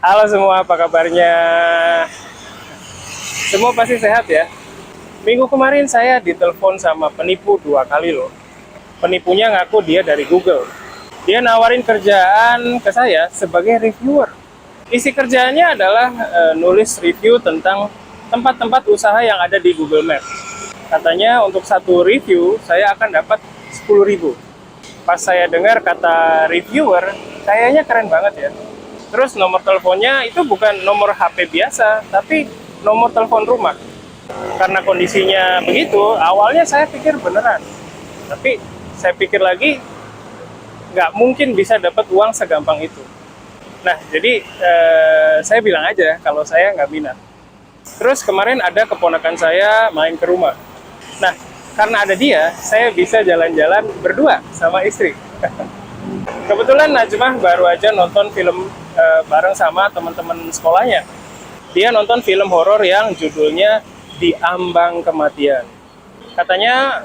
Halo semua, apa kabarnya? Semua pasti sehat ya? Minggu kemarin saya ditelepon sama penipu 2 kali loh. Penipunya ngaku dia dari Google. Dia nawarin kerjaan ke saya sebagai reviewer. Isi kerjaannya adalah nulis review tentang tempat-tempat usaha yang ada di Google Maps. Katanya untuk satu review saya akan dapat 10.000. Pas saya dengar kata reviewer, kayaknya keren banget ya. Terus nomor teleponnya itu bukan nomor HP biasa, tapi nomor telepon rumah. Karena kondisinya begitu, awalnya saya pikir beneran. Tapi saya pikir lagi, nggak mungkin bisa dapat uang segampang itu. Nah, jadi saya bilang aja kalau saya nggak minat. Terus kemarin ada keponakan saya main ke rumah. Nah, karena ada dia, saya bisa jalan-jalan berdua sama istri. Kebetulan Najmah baru aja nonton film bareng sama teman-teman sekolahnya. Dia nonton film horor yang judulnya Di Ambang Kematian. Katanya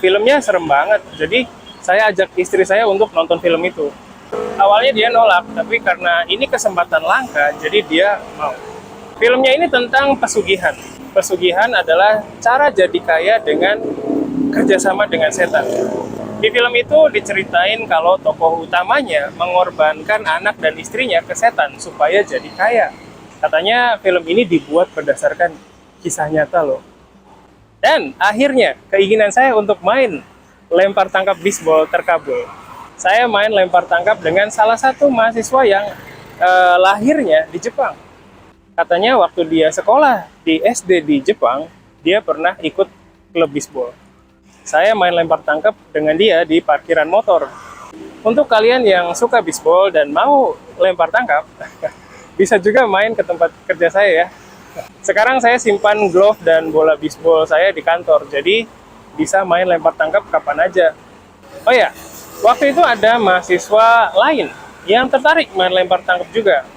filmnya serem banget, jadi saya ajak istri saya untuk nonton film itu. Awalnya dia nolak, tapi karena ini kesempatan langka, jadi dia mau. Filmnya ini tentang pesugihan. Pesugihan adalah cara jadi kaya dengan kerjasama dengan setan. Di film itu diceritain kalau tokoh utamanya mengorbankan anak dan istrinya ke setan supaya jadi kaya. Katanya film ini dibuat berdasarkan kisah nyata loh. Dan akhirnya keinginan saya untuk main lempar tangkap bisbol terkabul. Saya main lempar tangkap dengan salah satu mahasiswa yang lahirnya di Jepang. Katanya waktu dia sekolah di SD di Jepang, dia pernah ikut klub bisbol. Saya main lempar tangkap dengan dia di parkiran motor. Untuk kalian yang suka bisbol dan mau lempar tangkap, bisa juga main ke tempat kerja saya ya. Sekarang saya simpan glove dan bola bisbol saya di kantor, jadi bisa main lempar tangkap kapan aja. Oh ya, waktu itu ada mahasiswa lain yang tertarik main lempar tangkap juga.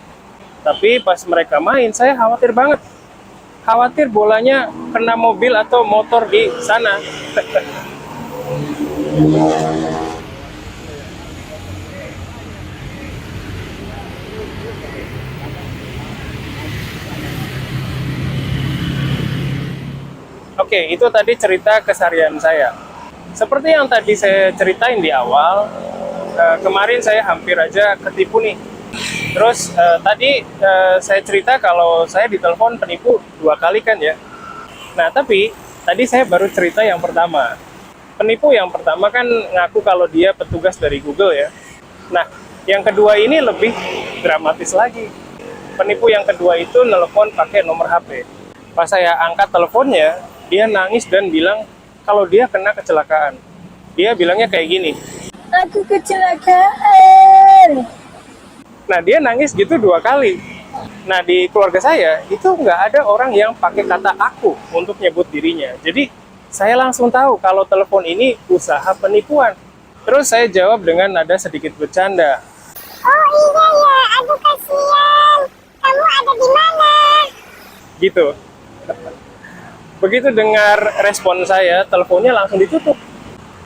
Tapi pas mereka main, saya khawatir banget. Khawatir bolanya kena mobil atau motor di sana. Oke, itu tadi cerita keseharian saya. Seperti yang tadi saya ceritain di awal, kemarin saya hampir aja ketipu nih. Terus tadi saya cerita kalau saya ditelepon penipu 2 kali kan ya. Nah, tapi tadi saya baru cerita yang pertama. Penipu yang pertama kan ngaku kalau dia petugas dari Google ya. Nah, yang kedua ini lebih dramatis lagi. Penipu yang kedua itu nelpon pakai nomor HP. Pas saya angkat teleponnya, dia nangis dan bilang kalau dia kena kecelakaan. Dia bilangnya kayak gini. Aku kecelakaan. Nah, dia nangis gitu 2 kali. Nah, di keluarga saya, itu nggak ada orang yang pakai kata aku untuk nyebut dirinya. Jadi, saya langsung tahu kalau telepon ini usaha penipuan. Terus saya jawab dengan nada sedikit bercanda. Oh iya ya, aduh kasihan. Kamu ada di mana? Gitu. Begitu dengar respon saya, teleponnya langsung ditutup.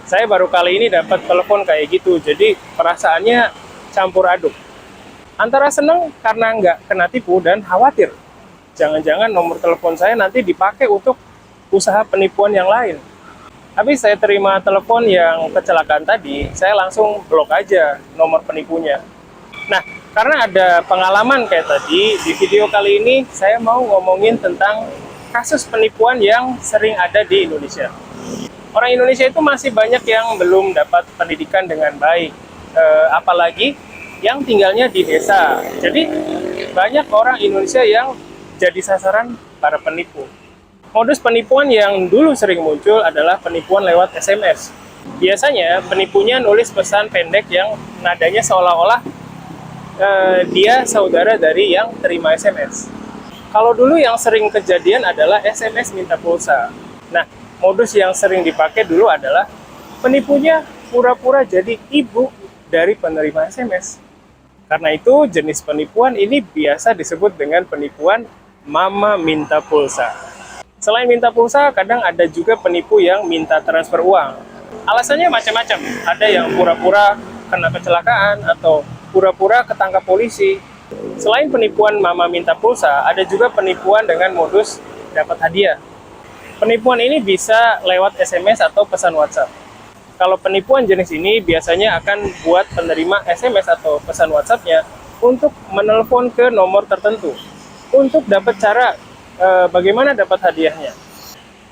Saya baru kali ini dapat telepon kayak gitu, jadi perasaannya campur aduk. Antara seneng karena nggak kena tipu dan khawatir. Jangan-jangan nomor telepon saya nanti dipakai untuk usaha penipuan yang lain. Tapi saya terima telepon yang kecelakaan tadi, saya langsung blok aja nomor penipunya. Nah, karena ada pengalaman kayak tadi, di video kali ini saya mau ngomongin tentang kasus penipuan yang sering ada di Indonesia. Orang Indonesia itu masih banyak yang belum dapat pendidikan dengan baik, apalagi yang tinggalnya di desa. Jadi banyak orang Indonesia yang jadi sasaran para penipu. Modus penipuan yang dulu sering muncul adalah penipuan lewat SMS. Biasanya penipunya nulis pesan pendek yang nadanya seolah-olah dia saudara dari yang terima SMS. Kalau dulu yang sering kejadian adalah SMS minta pulsa. Nah, modus yang sering dipakai dulu adalah penipunya pura-pura jadi ibu dari penerima SMS. Karena itu jenis penipuan ini biasa disebut dengan penipuan mama minta pulsa. Selain minta pulsa, kadang ada juga penipu yang minta transfer uang. Alasannya macam-macam. Ada yang pura-pura kena kecelakaan atau pura-pura ketangkap polisi. Selain penipuan mama minta pulsa, ada juga penipuan dengan modus dapat hadiah. Penipuan ini bisa lewat SMS atau pesan WhatsApp. Kalau penipuan jenis ini biasanya akan buat penerima SMS atau pesan WhatsApp-nya untuk menelpon ke nomor tertentu untuk dapat cara bagaimana dapat hadiahnya.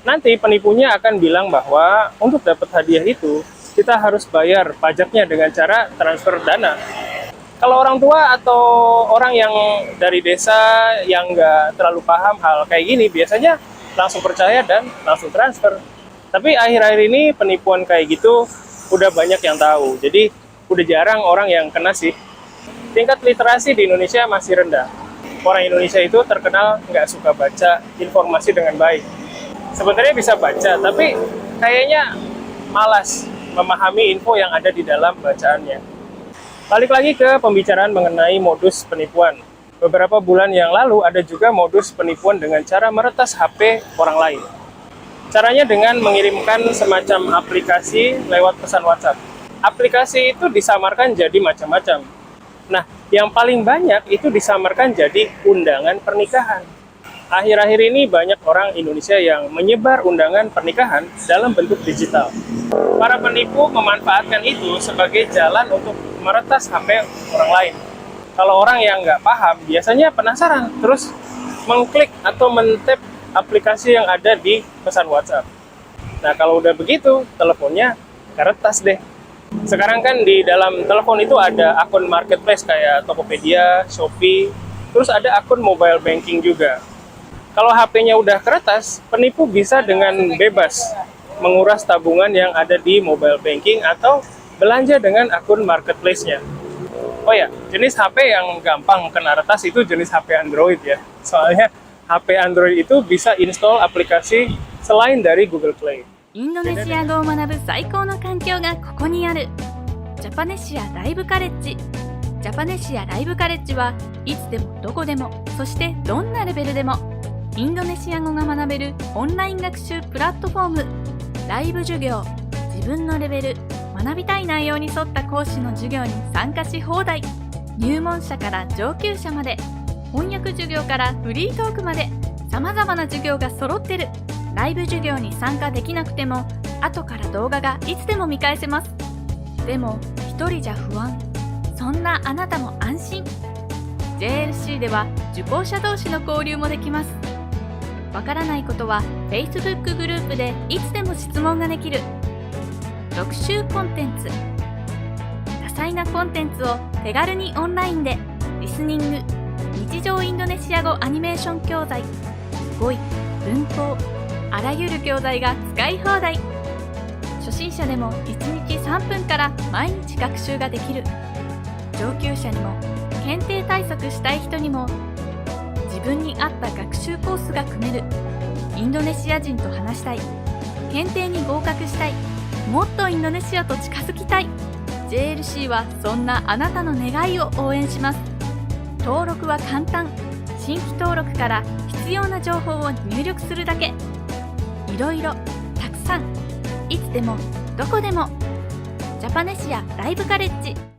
Nanti penipunya akan bilang bahwa untuk dapat hadiah itu kita harus bayar pajaknya dengan cara transfer dana. Kalau orang tua atau orang yang dari desa yang nggak terlalu paham hal kayak gini biasanya langsung percaya dan langsung transfer. Tapi akhir-akhir ini penipuan kayak gitu udah banyak yang tahu. Jadi udah jarang orang yang kena sih. Tingkat literasi di Indonesia masih rendah. Orang Indonesia itu terkenal nggak suka baca informasi dengan baik. Sebenarnya bisa baca, tapi kayaknya malas memahami info yang ada di dalam bacaannya. Balik lagi ke pembicaraan mengenai modus penipuan. Beberapa bulan yang lalu ada juga modus penipuan dengan cara meretas HP orang lain. Caranya dengan mengirimkan semacam aplikasi lewat pesan WhatsApp. Aplikasi itu disamarkan jadi macam-macam. Nah, yang paling banyak itu disamarkan jadi undangan pernikahan. Akhir-akhir ini banyak orang Indonesia yang menyebar undangan pernikahan dalam bentuk digital. Para penipu memanfaatkan itu sebagai jalan untuk meretas HP orang lain. Kalau orang yang nggak paham, biasanya penasaran, terus mengklik atau men-tap aplikasi yang ada di pesan WhatsApp. Nah, kalau udah begitu, teleponnya keretas deh. Sekarang kan di dalam telepon itu ada akun marketplace kayak Tokopedia, Shopee, terus ada akun mobile banking juga. Kalau HP-nya udah keretas, penipu bisa dengan bebas menguras tabungan yang ada di mobile banking atau belanja dengan akun marketplace-nya. Oh ya, jenis HP yang gampang kena retas itu jenis HP Android ya. Soalnya HP Android itu bisa install aplikasi selain dari Google Play. インドネシア語を学ぶ最高の環境がここにある。ジャパネシアライブカレッジ。ジャパネシアライブカレッジはいつでもどこでも、そしてどんなレベルでもインドネシア語が学べるオンライン学習プラットフォーム。ライブ授業、自分のレベル、学びたい内容に沿った講師の授業に参加し放題。入門者から上級者まで、翻訳授業からフリートークまで様々な授業が揃ってる。ライブ授業に参加できなくても後から動画がいつでも見返せます。でも一人じゃ不安。そんなあなたも安心。 JLC では受講者同士の交流もできます。わからないことは Facebook グループでいつでも質問ができる。学習コンテンツ、多彩なコンテンツを手軽にオンラインでリスニング、日常インドネシア語アニメーション教材、語彙、文法、あらゆる教材が使い放題。初心者でも1日3分から毎日学習ができる。上級者にも検定対策したい人にも自分に合った学習コースが組める。インドネシア人と話したい、検定に合格したい、もっとインドネシアと近づきたい。 JLC はそんなあなたの願いを応援します。登録は簡単。新規登録から必要な情報を入力するだけ。いろいろたくさん、いつでもどこでも。ジャパネシアライブカレッジ。